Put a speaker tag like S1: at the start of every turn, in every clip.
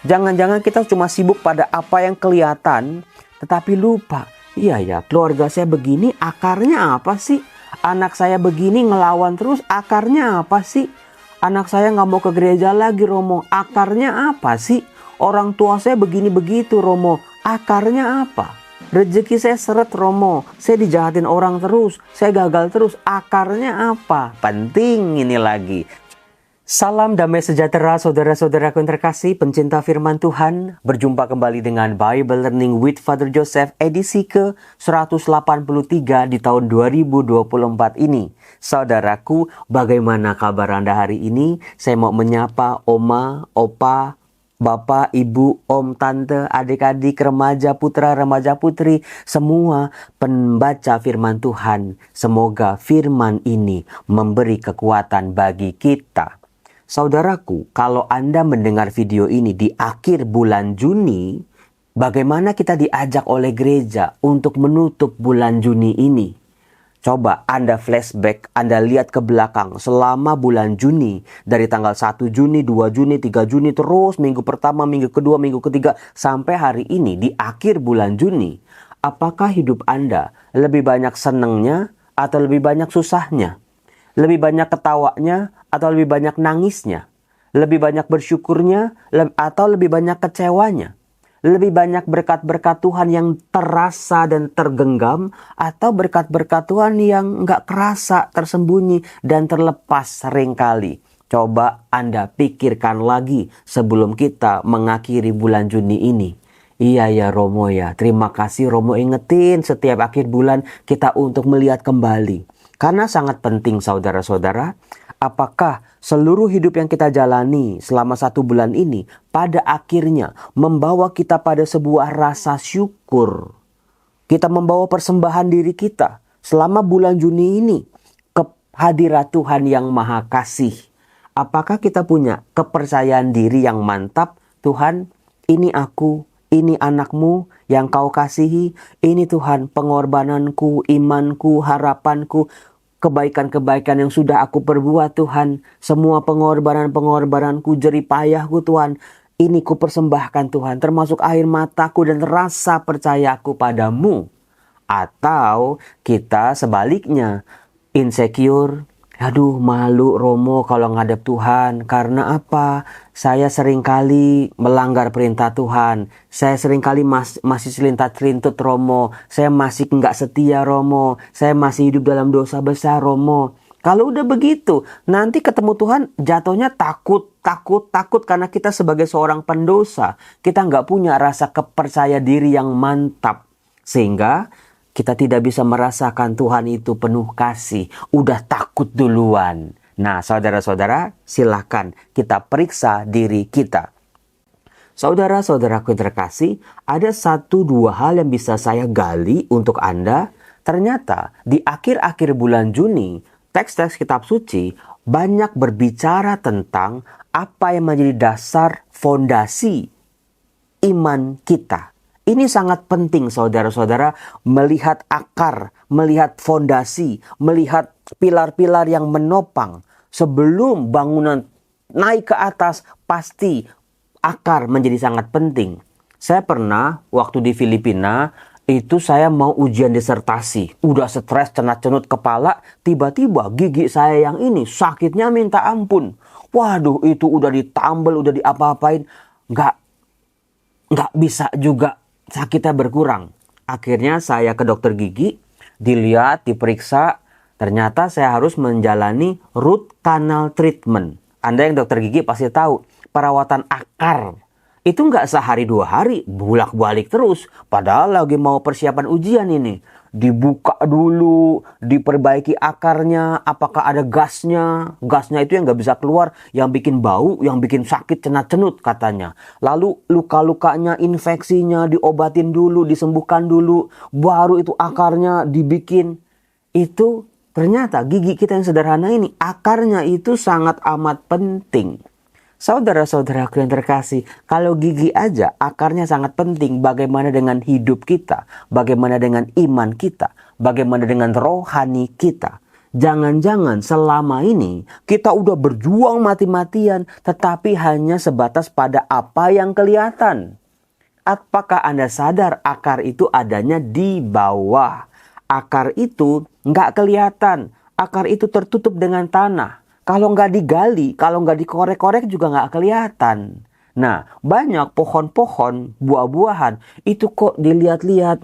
S1: Jangan-jangan kita cuma sibuk pada apa yang kelihatan, tetapi lupa. Iya ya, keluarga saya begini, akarnya apa sih? Anak saya begini ngelawan terus, akarnya apa sih? Anak saya nggak mau ke gereja lagi, Romo. Akarnya apa sih? Orang tua saya begini begitu, Romo. Akarnya apa? Rezeki saya seret, Romo. Saya dijahatin orang terus. Saya gagal terus. Akarnya apa? Penting ini lagi. Salam damai sejahtera saudara-saudaraku yang terkasih, pencinta firman Tuhan. Berjumpa kembali dengan Bible Learning with Father Joseph edisi ke-183 di tahun 2024 ini. Saudaraku, bagaimana kabar Anda hari ini? Saya mau menyapa Oma, Opa, Bapak, Ibu, Om, Tante, adik-adik, remaja putra, remaja putri, semua pembaca firman Tuhan. Semoga firman ini memberi kekuatan bagi kita. Saudaraku, kalau Anda mendengar video ini di akhir bulan Juni, bagaimana kita diajak oleh gereja untuk menutup bulan Juni ini? Coba Anda flashback, Anda lihat ke belakang selama bulan Juni. Dari tanggal 1 Juni, 2 Juni, 3 Juni, terus minggu pertama, minggu kedua, minggu ketiga, sampai hari ini di akhir bulan Juni. Apakah hidup Anda lebih banyak senangnya atau lebih banyak susahnya? Lebih banyak ketawanya atau lebih banyak nangisnya? Lebih banyak bersyukurnya atau lebih banyak kecewanya? Lebih banyak berkat-berkat Tuhan yang terasa dan tergenggam atau berkat-berkat Tuhan yang nggak kerasa, tersembunyi dan terlepas seringkali? Coba Anda pikirkan lagi sebelum kita mengakhiri bulan Juni ini. Iya ya Romo ya, terima kasih Romo ingetin setiap akhir bulan kita untuk melihat kembali. Karena sangat penting saudara-saudara, apakah seluruh hidup yang kita jalani selama 1 bulan ini pada akhirnya membawa kita pada sebuah rasa syukur. Kita membawa persembahan diri kita selama bulan Juni ini ke hadirat Tuhan yang Maha Kasih. Apakah kita punya kepercayaan diri yang mantap? Tuhan, ini aku, ini anakmu yang kau kasihi. Ini Tuhan pengorbananku, imanku, harapanku. Kebaikan-kebaikan yang sudah aku perbuat Tuhan. Semua pengorbanan-pengorbananku, jeripayahku Tuhan. Ini ku persembahkan Tuhan. Termasuk air mataku dan rasa percayaku padamu. Atau kita sebaliknya. Insecure. Aduh malu Romo kalau ngadep Tuhan. Karena apa? Saya seringkali melanggar perintah Tuhan. Saya seringkali masih selintat-selintut Romo. Saya masih nggak setia Romo. Saya masih hidup dalam dosa besar Romo. Kalau udah begitu, nanti ketemu Tuhan jatuhnya takut karena kita sebagai seorang pendosa. Kita nggak punya rasa kepercaya diri yang mantap. Sehingga kita tidak bisa merasakan Tuhan itu penuh kasih. Udah takut duluan. Nah, saudara-saudara, silakan kita periksa diri kita. Saudara-saudaraku yang terkasih, ada 1-2 hal yang bisa saya gali untuk Anda. Ternyata di akhir-akhir bulan Juni, teks-teks kitab suci banyak berbicara tentang apa yang menjadi dasar fondasi iman kita. Ini sangat penting saudara-saudara, melihat akar, melihat fondasi, melihat pilar-pilar yang menopang. Sebelum bangunan naik ke atas, pasti akar menjadi sangat penting. Saya pernah waktu di Filipina, itu saya mau ujian disertasi. Udah stres, cenat-cenut kepala, tiba-tiba gigi saya yang ini sakitnya minta ampun. Waduh, itu udah ditambal, udah diapa-apain, nggak bisa juga sakitnya berkurang. Akhirnya saya ke dokter gigi, dilihat, diperiksa, ternyata saya harus menjalani root canal treatment. Anda yang dokter gigi pasti tahu, perawatan akar. Itu nggak sehari 2 hari, bolak-balik terus. Padahal lagi mau persiapan ujian ini. Dibuka dulu, diperbaiki akarnya, apakah ada gasnya. Gasnya itu yang nggak bisa keluar, yang bikin bau, yang bikin sakit cenat-cenut katanya. Lalu luka-lukanya, infeksinya diobatin dulu, disembuhkan dulu. Baru itu akarnya dibikin. Itu ternyata gigi kita yang sederhana ini, akarnya itu sangat amat penting. Saudara-saudaraku yang terkasih, kalau gigi aja akarnya sangat penting, bagaimana dengan hidup kita? Bagaimana dengan iman kita? Bagaimana dengan rohani kita? Jangan-jangan selama ini kita udah berjuang mati-matian, tetapi hanya sebatas pada apa yang kelihatan. Apakah Anda sadar akar itu adanya di bawah? Akar itu nggak kelihatan. Akar itu tertutup dengan tanah. Kalau nggak digali, kalau nggak dikorek-korek juga nggak kelihatan. Nah, banyak pohon-pohon, buah-buahan, itu kok dilihat-lihat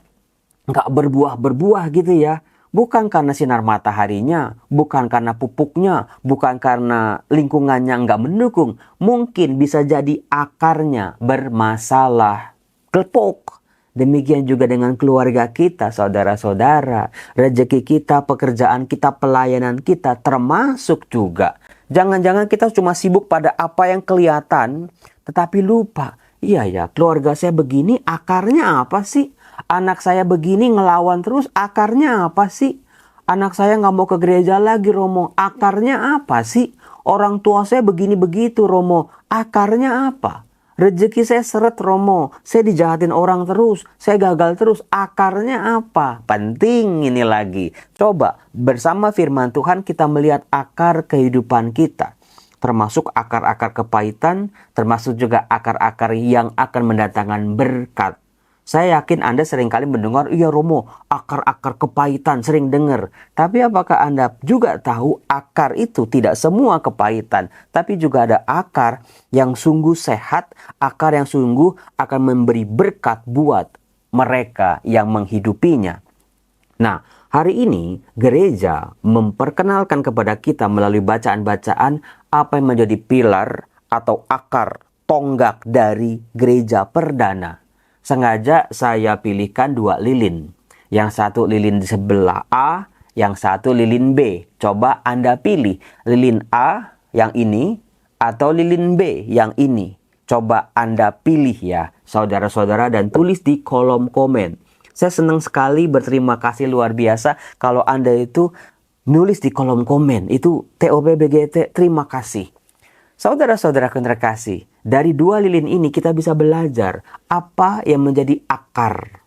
S1: nggak berbuah-berbuah gitu ya. Bukan karena sinar mataharinya, bukan karena pupuknya, bukan karena lingkungannya nggak mendukung. Mungkin bisa jadi akarnya bermasalah. Klepok. Demikian juga dengan keluarga kita, saudara-saudara. Rezeki kita, pekerjaan kita, pelayanan kita termasuk juga. Jangan-jangan kita cuma sibuk pada apa yang kelihatan, tetapi lupa. Iya ya, keluarga saya begini, akarnya apa sih? Anak saya begini ngelawan terus, akarnya apa sih? Anak saya nggak mau ke gereja lagi, Romo. Akarnya apa sih? Orang tua saya begini begitu, Romo. Akarnya apa? Rezeki saya seret, Romo. Saya dijahatin orang terus. Saya gagal terus. Akarnya apa? Penting ini lagi. Coba bersama firman Tuhan kita melihat akar kehidupan kita. Termasuk akar-akar kepahitan, termasuk juga akar-akar yang akan mendatangkan berkat. Saya yakin Anda seringkali mendengar, iya Romo, akar-akar kepahitan, sering dengar. Tapi apakah Anda juga tahu akar itu tidak semua kepahitan, tapi juga ada akar yang sungguh sehat, akar yang sungguh akan memberi berkat buat mereka yang menghidupinya. Nah, hari ini gereja memperkenalkan kepada kita melalui bacaan-bacaan apa yang menjadi pilar atau akar tonggak dari gereja perdana. Sengaja saya pilihkan 2 lilin. Yang satu lilin di sebelah A, yang satu lilin B. Coba Anda pilih lilin A yang ini atau lilin B yang ini. Coba Anda pilih ya, saudara-saudara, dan tulis di kolom komen. Saya senang sekali, berterima kasih luar biasa kalau Anda itu nulis di kolom komen. Itu TOPBGT, terima kasih. Saudara-saudara yang terkasih, dari 2 lilin ini kita bisa belajar apa yang menjadi akar,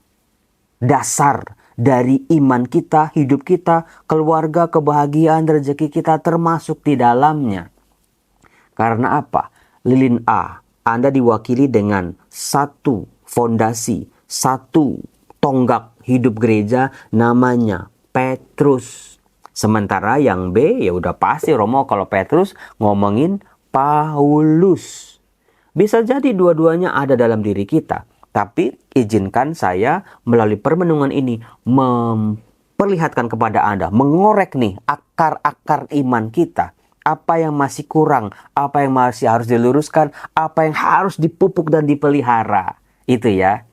S1: dasar dari iman kita, hidup kita, keluarga, kebahagiaan, rezeki kita termasuk di dalamnya. Karena apa? Lilin A, Anda diwakili dengan satu fondasi, satu tonggak hidup gereja namanya Petrus. Sementara yang B ya udah pasti Romo kalau Petrus ngomongin Paulus. Bisa jadi dua-duanya ada dalam diri kita. Tapi izinkan saya melalui permenungan ini memperlihatkan kepada Anda, mengorek nih akar-akar iman kita. Apa yang masih kurang, apa yang masih harus diluruskan, apa yang harus dipupuk dan dipelihara. Itu ya.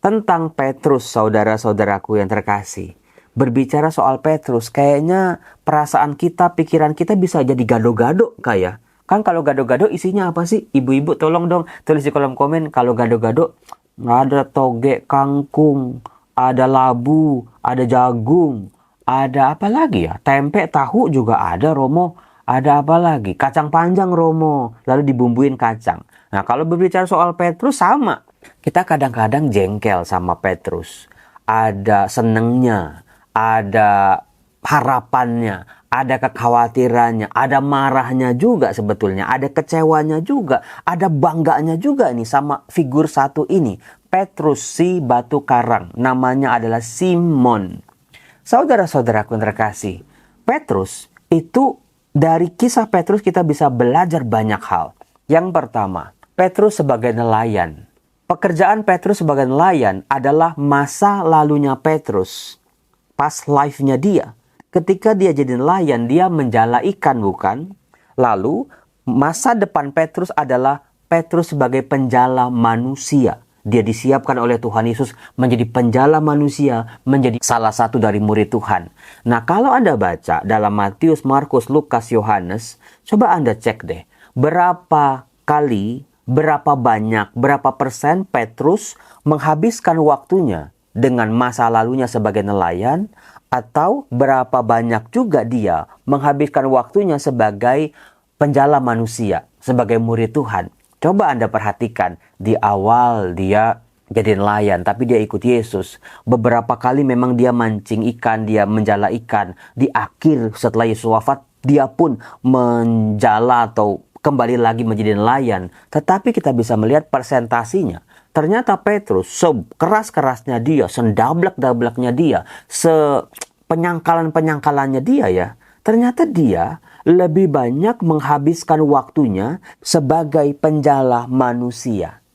S1: Tentang Petrus, saudara-saudaraku yang terkasih. Berbicara soal Petrus, kayaknya perasaan kita, pikiran kita bisa jadi gado-gado kayak. Kan kalau gado-gado isinya apa sih? Ibu-ibu tolong dong tulis di kolom komen. Kalau gado-gado ada toge kangkung, ada labu, ada jagung, ada apa lagi ya? Tempe, tahu juga ada, Romo. Ada apa lagi? Kacang panjang, Romo. Lalu dibumbuin kacang. Nah, kalau berbicara soal Petrus sama. Kita kadang-kadang jengkel sama Petrus. Ada senengnya, ada harapannya, ada kekhawatirannya, ada marahnya juga sebetulnya, ada kecewanya juga, ada bangganya juga nih sama figur satu ini. Petrus si batu karang, namanya adalah Simon. Saudara-saudaraku yang terkasih, Petrus itu, dari kisah Petrus kita bisa belajar banyak hal. Yang pertama, Petrus sebagai nelayan. Pekerjaan Petrus sebagai nelayan adalah masa lalunya Petrus, past life-nya dia. Ketika dia jadi nelayan, dia menjala ikan, bukan? Lalu, masa depan Petrus adalah Petrus sebagai penjala manusia. Dia disiapkan oleh Tuhan Yesus menjadi penjala manusia, menjadi salah satu dari murid Tuhan. Nah, kalau Anda baca dalam Matius, Markus, Lukas, Yohanes, coba Anda cek deh. Berapa kali, berapa banyak, berapa persen Petrus menghabiskan waktunya dengan masa lalunya sebagai nelayan, atau berapa banyak juga dia menghabiskan waktunya sebagai penjala manusia, sebagai murid Tuhan. Coba Anda perhatikan, di awal dia jadi nelayan, tapi dia ikut Yesus. Beberapa kali memang dia mancing ikan, dia menjala ikan. Di akhir setelah Yesus wafat, dia pun menjala atau kembali lagi menjadi nelayan. Tetapi kita bisa melihat persentasinya. Ternyata Petrus, sekeras-kerasnya dia, sendablak-dablaknya dia, sepenyangkalan-penyangkalannya dia ya, ternyata dia lebih banyak menghabiskan waktunya sebagai penjala manusia.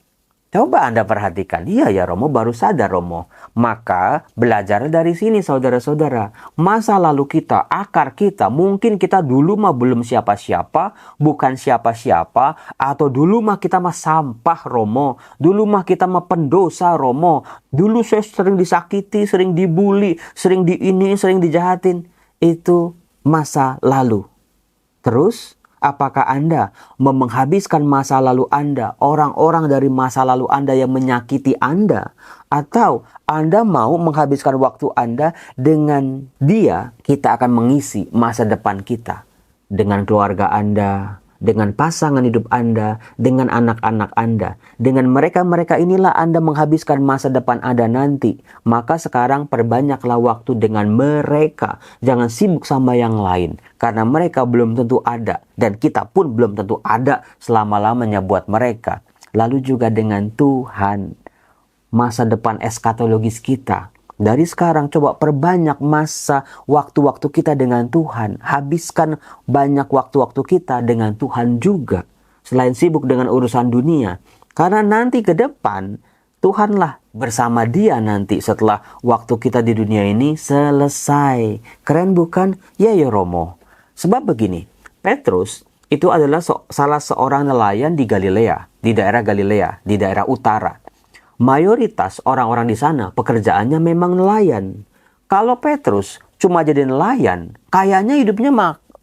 S1: Coba Anda perhatikan, iya ya Romo, baru sadar Romo. Maka belajar dari sini saudara-saudara. Masa lalu kita, akar kita, mungkin kita dulu mah belum siapa-siapa, bukan siapa-siapa, atau dulu mah kita mah sampah Romo, dulu mah kita mah pendosa Romo, dulu saya sering disakiti, sering dibully, sering sering dijahatin. Itu masa lalu. Terus, apakah Anda mau menghabiskan masa lalu Anda, orang-orang dari masa lalu Anda yang menyakiti Anda? Atau Anda mau menghabiskan waktu Anda dengan dia? Kita akan mengisi masa depan kita. Dengan keluarga Anda, dengan pasangan hidup Anda, dengan anak-anak Anda. Dengan mereka-mereka inilah Anda menghabiskan masa depan Anda nanti. Maka sekarang perbanyaklah waktu dengan mereka. Jangan sibuk sama yang lain. Karena mereka belum tentu ada. Dan kita pun belum tentu ada selama-lamanya buat mereka. Lalu juga dengan Tuhan. Masa depan eskatologis kita. Dari sekarang coba perbanyak masa waktu-waktu kita dengan Tuhan. Habiskan banyak waktu-waktu kita dengan Tuhan juga. Selain sibuk dengan urusan dunia. Karena nanti ke depan Tuhanlah bersama dia nanti setelah waktu kita di dunia ini selesai. Keren bukan? Ya Romo. Sebab begini, Petrus itu adalah salah seorang nelayan di Galilea. Di daerah Galilea, di daerah utara. Mayoritas orang-orang di sana pekerjaannya memang nelayan. Kalau Petrus cuma jadi nelayan, kayaknya hidupnya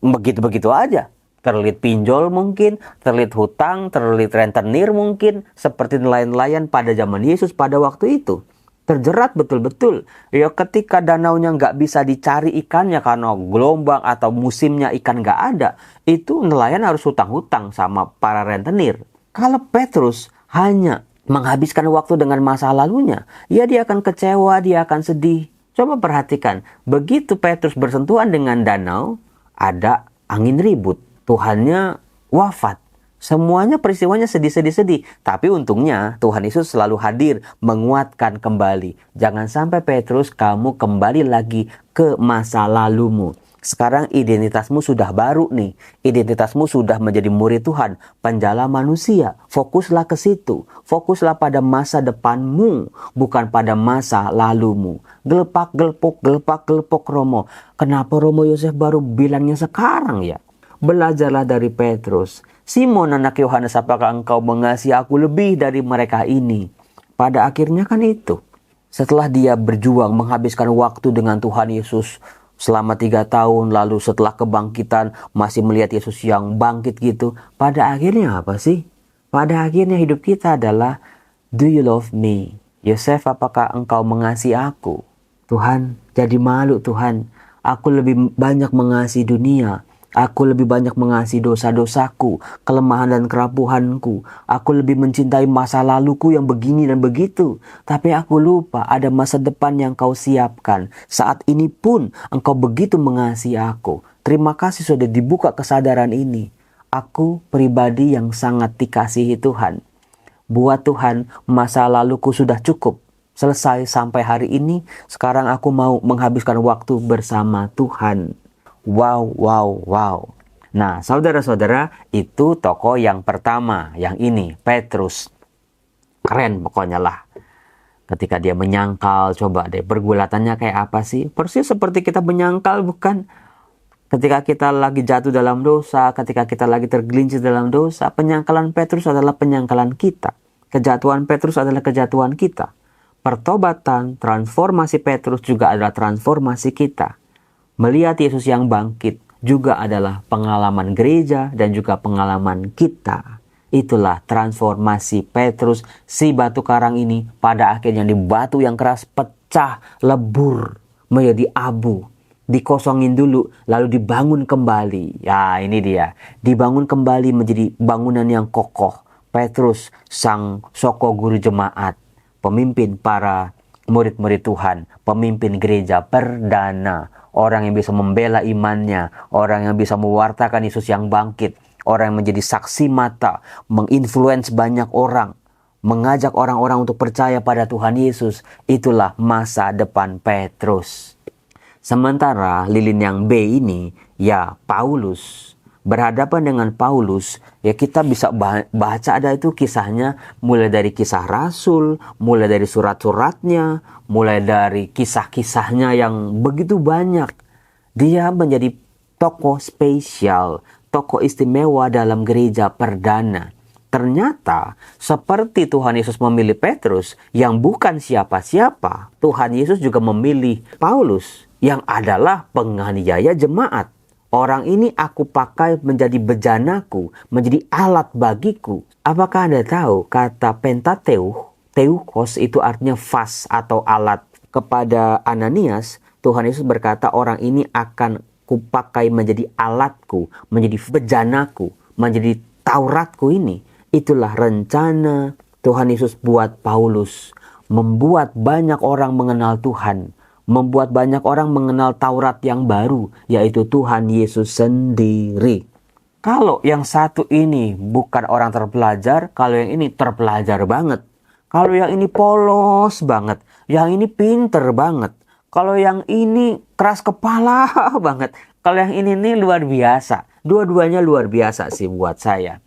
S1: begitu-begitu aja. Terlilit pinjol mungkin, terlilit hutang, terlilit rentenir mungkin. Seperti nelayan-nelayan pada zaman Yesus pada waktu itu. Terjerat betul-betul. Ya ketika danaunya nggak bisa dicari ikannya karena gelombang atau musimnya ikan nggak ada. Itu nelayan harus hutang-hutang sama para rentenir. Kalau Petrus hanya menghabiskan waktu dengan masa lalunya, ya dia akan kecewa, dia akan sedih. Coba perhatikan, begitu Petrus bersentuhan dengan danau, ada angin ribut. Tuhannya wafat. Semuanya peristiwanya sedih-sedih-sedih. Tapi untungnya Tuhan Yesus selalu hadir menguatkan kembali. Jangan sampai Petrus kamu kembali lagi ke masa lalumu. Sekarang identitasmu sudah baru nih. Identitasmu sudah menjadi murid Tuhan, penjala manusia. Fokuslah ke situ. Fokuslah pada masa depanmu, bukan pada masa lalumu. Gelepak-gelepok Romo. Kenapa Romo Yosef baru bilangnya sekarang ya? Belajarlah dari Petrus. Simon anak Yohanes, apakah engkau mengasihi aku lebih dari mereka ini? Pada akhirnya kan itu. Setelah dia berjuang menghabiskan waktu dengan Tuhan Yesus selama 3 tahun, lalu setelah kebangkitan masih melihat Yesus yang bangkit gitu. Pada akhirnya apa sih? Pada akhirnya hidup kita adalah, do you love me? Yosef, apakah engkau mengasihi aku? Tuhan, jadi malu Tuhan. Aku lebih banyak mengasihi dunia. Aku lebih banyak mengasihi dosa-dosaku, kelemahan dan kerapuhanku. Aku lebih mencintai masa laluku yang begini dan begitu. Tapi aku lupa ada masa depan yang kau siapkan. Saat ini pun engkau begitu mengasihi aku. Terima kasih sudah dibuka kesadaran ini. Aku pribadi yang sangat dikasihi Tuhan. Buat Tuhan, masa laluku sudah cukup. Selesai sampai hari ini. Sekarang aku mau menghabiskan waktu bersama Tuhan. Wow. Nah, saudara-saudara, itu tokoh yang pertama, yang ini, Petrus. Keren pokoknya lah. Ketika dia menyangkal, coba deh, pergulatannya kayak apa sih? Persis seperti kita menyangkal, bukan? Ketika kita lagi jatuh dalam dosa, ketika kita lagi tergelincir dalam dosa, penyangkalan Petrus adalah penyangkalan kita. Kejatuhan Petrus adalah kejatuhan kita. Pertobatan, transformasi Petrus juga adalah transformasi kita. Melihat Yesus yang bangkit juga adalah pengalaman gereja dan juga pengalaman kita. Itulah transformasi Petrus, si batu karang ini pada akhirnya di batu yang keras pecah, lebur, menjadi abu. Dikosongin dulu, lalu dibangun kembali. Ya, ini dia. Dibangun kembali menjadi bangunan yang kokoh. Petrus, sang soko guru jemaat. pemimpin para murid-murid Tuhan, pemimpin gereja perdana, orang yang bisa membela imannya, orang yang bisa mewartakan Yesus yang bangkit, orang yang menjadi saksi mata, menginfluence banyak orang, mengajak orang-orang untuk percaya pada Tuhan Yesus. Itulah masa depan Petrus. Sementara lilin yang B ini, ya Paulus. Berhadapan dengan Paulus, ya kita bisa baca ada itu kisahnya, mulai dari kisah Rasul, mulai dari surat-suratnya, mulai dari kisah-kisahnya yang begitu banyak. Dia menjadi tokoh spesial, tokoh istimewa dalam gereja perdana. Ternyata seperti Tuhan Yesus memilih Petrus yang bukan siapa-siapa, Tuhan Yesus juga memilih Paulus yang adalah penganiaya jemaat. Orang ini aku pakai menjadi bejanaku, menjadi alat bagiku. Apakah Anda tahu kata Theukos itu artinya vas atau alat. Kepada Ananias, Tuhan Yesus berkata orang ini akan kupakai menjadi alatku, menjadi bejanaku, menjadi Tauratku ini. Itulah rencana Tuhan Yesus buat Paulus. Membuat banyak orang mengenal Tuhan. Membuat banyak orang mengenal Taurat yang baru, yaitu Tuhan Yesus sendiri. Kalau yang satu ini bukan orang terpelajar, kalau yang ini terpelajar banget. Kalau yang ini polos banget, yang ini pinter banget. Kalau yang ini keras kepala banget. Kalau yang ini nih luar biasa. Dua-duanya luar biasa sih buat saya.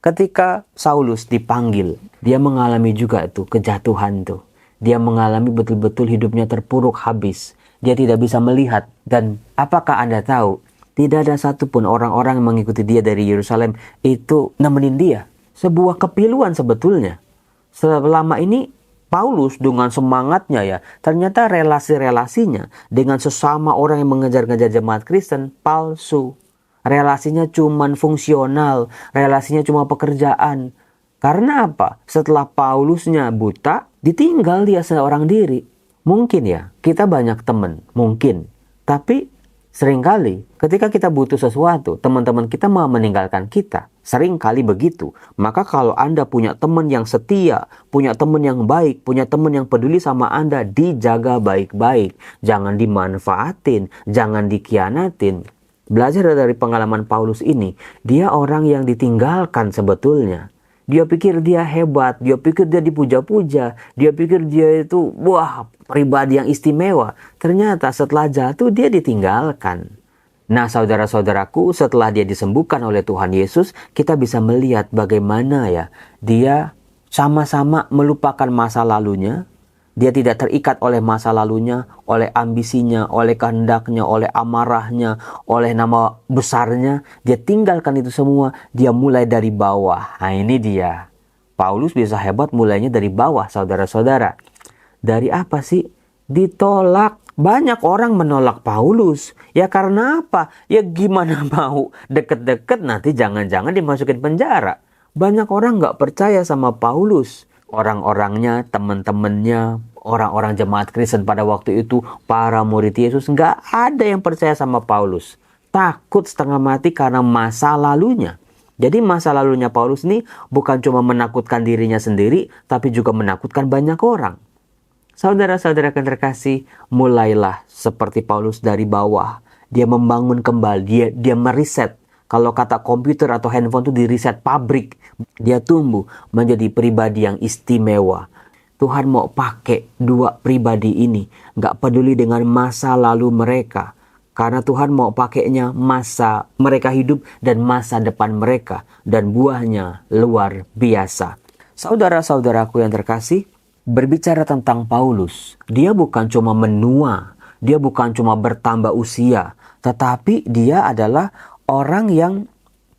S1: Ketika Saulus dipanggil, dia mengalami juga tuh kejatuhan tuh. Dia mengalami betul-betul hidupnya terpuruk habis. Dia tidak bisa melihat. Dan apakah Anda tahu? Tidak ada satupun orang-orang yang mengikuti dia dari Yerusalem itu nemenin dia. Sebuah kepiluan sebetulnya. Selama ini Paulus dengan semangatnya ya. Ternyata relasi-relasinya dengan sesama orang yang mengejar-ngejar jemaat Kristen palsu. Relasinya cuma fungsional. Relasinya cuma pekerjaan. Karena apa? Setelah Paulusnya buta, ditinggal dia seorang diri. Mungkin ya, kita banyak teman. Mungkin. Tapi seringkali ketika kita butuh sesuatu, teman-teman kita mau meninggalkan kita. Seringkali begitu. Maka kalau Anda punya teman yang setia, punya teman yang baik, punya teman yang peduli sama Anda, dijaga baik-baik. Jangan dimanfaatin, jangan dikhianatin. Belajar dari pengalaman Paulus ini, dia orang yang ditinggalkan sebetulnya. Dia pikir dia hebat, dia pikir dia dipuja-puja, dia pikir dia itu wah pribadi yang istimewa. Ternyata setelah jatuh dia ditinggalkan. Nah saudara-saudaraku, setelah dia disembuhkan oleh Tuhan Yesus, kita bisa melihat bagaimana ya dia sama-sama melupakan masa lalunya. Dia tidak terikat oleh masa lalunya, oleh ambisinya, oleh kehendaknya, oleh amarahnya, oleh nama besarnya. Dia tinggalkan itu semua, dia mulai dari bawah. Nah ini dia. Paulus bisa hebat mulainya dari bawah, saudara-saudara. Dari apa sih? Ditolak. Banyak orang menolak Paulus. Ya karena apa? Ya gimana mau deket-deket nanti jangan-jangan dimasukin penjara. Banyak orang gak percaya sama Paulus. Orang-orangnya, teman-temannya, orang-orang jemaat Kristen pada waktu itu, para murid Yesus, nggak ada yang percaya sama Paulus. Takut setengah mati karena masa lalunya. Jadi masa lalunya Paulus ini bukan cuma menakutkan dirinya sendiri, tapi juga menakutkan banyak orang. Saudara-saudara yang terkasih, mulailah seperti Paulus dari bawah. Dia membangun kembali, dia meriset. Kalau kata komputer atau handphone itu di reset pabrik. Dia tumbuh menjadi pribadi yang istimewa. Tuhan mau pakai dua pribadi ini. Gak peduli dengan masa lalu mereka. Karena Tuhan mau pakainya masa mereka hidup dan masa depan mereka. Dan buahnya luar biasa. Saudara-saudaraku yang terkasih, berbicara tentang Paulus. Dia bukan cuma menua. Dia bukan cuma bertambah usia. Tetapi dia adalah orang yang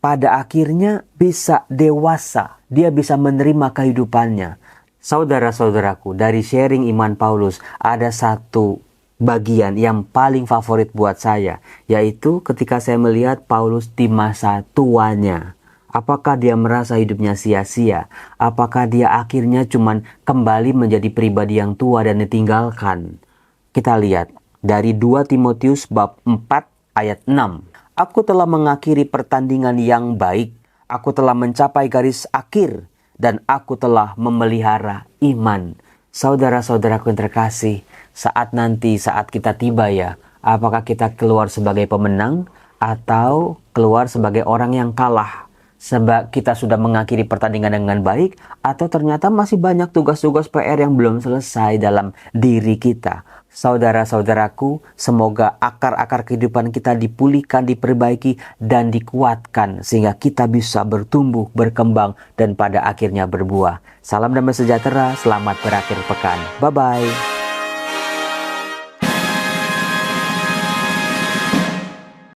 S1: pada akhirnya bisa dewasa. Dia bisa menerima kehidupannya. Saudara-saudaraku, dari sharing iman Paulus, ada satu bagian yang paling favorit buat saya. Yaitu ketika saya melihat Paulus di masa tuanya. Apakah dia merasa hidupnya sia-sia? Apakah dia akhirnya cuman kembali menjadi pribadi yang tua dan ditinggalkan? Kita lihat dari 2 Timotius bab 4 ayat 6. Aku telah mengakhiri pertandingan yang baik. Aku telah mencapai garis akhir. Dan aku telah memelihara iman. Saudara-saudaraku yang terkasih, saat kita tiba ya, apakah kita keluar sebagai pemenang atau keluar sebagai orang yang kalah? Sebab kita sudah mengakhiri pertandingan dengan baik atau ternyata masih banyak tugas-tugas PR yang belum selesai dalam diri kita. Saudara-saudaraku, semoga akar-akar kehidupan kita dipulihkan, diperbaiki, dan dikuatkan sehingga kita bisa bertumbuh, berkembang, dan pada akhirnya berbuah. Salam damai sejahtera, selamat berakhir pekan. Bye-bye.